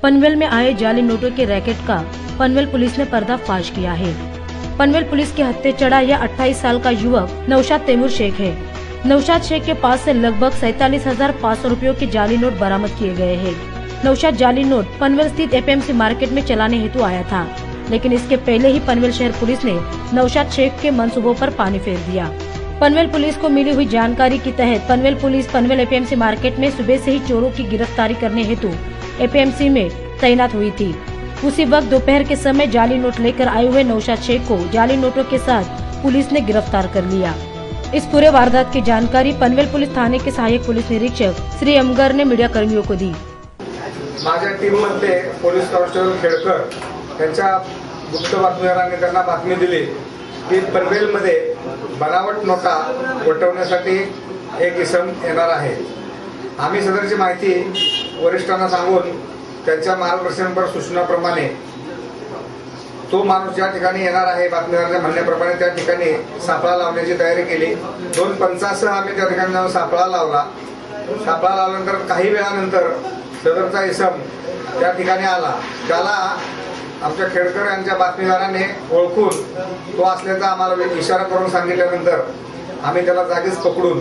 पनवेल में आए जाली नोटों के रैकेट का पनवेल पुलिस ने पर्दाफाश किया है। पनवेल पुलिस के हत्थे चढ़ा यह 28 साल का युवक नौशाद तैमूर शेख है। नौशाद शेख के पास से लगभग 47,500 रुपयों के जाली नोट बरामद किए गए हैं। नौशाद जाली नोट पनवेल स्थित एपीएमसी मार्केट में चलाने हेतु आया था, लेकिन इसके पहले ही पनवेल शहर पुलिस ने नौशाद शेख के मंसूबों पर पानी फेर दिया। पनवेल पुलिस को मिली हुई जानकारी के तहत Panvel police Panvel APMC market में सुबह से ही चोरों की गिरफ्तारी करने हेतु एपीएमसी में तैनात हुई थी। उसी वक्त दोपहर के समय जाली नोट लेकर आए हुए नौशाद शेख को जाली नोटों के साथ पुलिस ने गिरफ्तार कर लिया। इस पूरे वारदात की जानकारी पनवेल पुलिस थाने के सहायक पुलिस निरीक्षक श्री अमगर ने मीडिया कर्मियों को दी। माझ्या टीममध्ये पोलीस कॉन्स्टेबल खेडकर यांच्या गुप्त बातमीदारांनी त्यांना बातमी दिली की पनवेलमध्ये बनावट नोटा वटवण्यासाठी एक इसम येणार आहे। आम्ही सदरची माहिती वरिष्ठांना सांगून त्यांच्या मार्गदर्शनपर सूचनाप्रमाणे तो माणूस ज्या ठिकाणी येणार आहे बातमीदारांच्या म्हणण्याप्रमाणे त्या ठिकाणी सापळा लावण्याची तयारी केली। 2 पंचासह आम्ही त्या ठिकाणी जाऊन सापळा लावला। सापळा लावल्यानंतर काही वेळानंतर सदरचा इसम त्या ठिकाणी आला। त्याला आमच्या खेडकर यांच्या बातमीदाराने ओळखून तो असल्याचा आम्हाला इशारा करून सांगितल्यानंतर आम्ही त्याला जागीच पकडून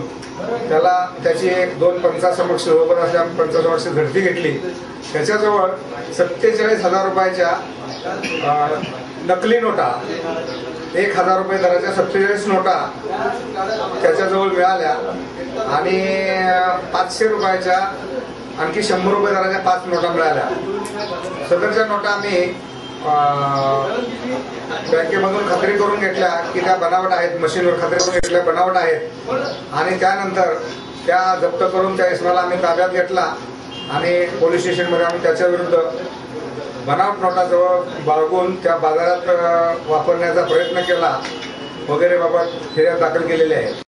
त्याला त्याची 2 पंचासमक्ष सोबत असल्या पंचासमक्ष झडती घेतली। त्याच्याजवळ 47,000 रुपयाच्या नकली नोटा 1,000 रुपये दराच्या 47 नोटा त्याच्याजवळ मिळाल्या आणि 500 रुपयाच्या आणखी 100 रुपये दराच्या 5 नोटा मिळाल्या। सदरच्या नोटा आम्ही बँकेमधून खात्री करून घेतल्या की त्या बनावट आहेत, मशीनवर खात्री करून घेतल्या बनावट आहेत आणि त्यानंतर त्या जप्त करून त्या इसमाला आम्ही ताब्यात घेतला आणि पोलीस स्टेशनमध्ये आम्ही त्याच्या विरुद्ध बनावट नोटाजवळ बाळगून त्या बाजारात वापरण्याचा प्रयत्न केला वगैरे बाबत फिर्याद दाखल केलेली आहे।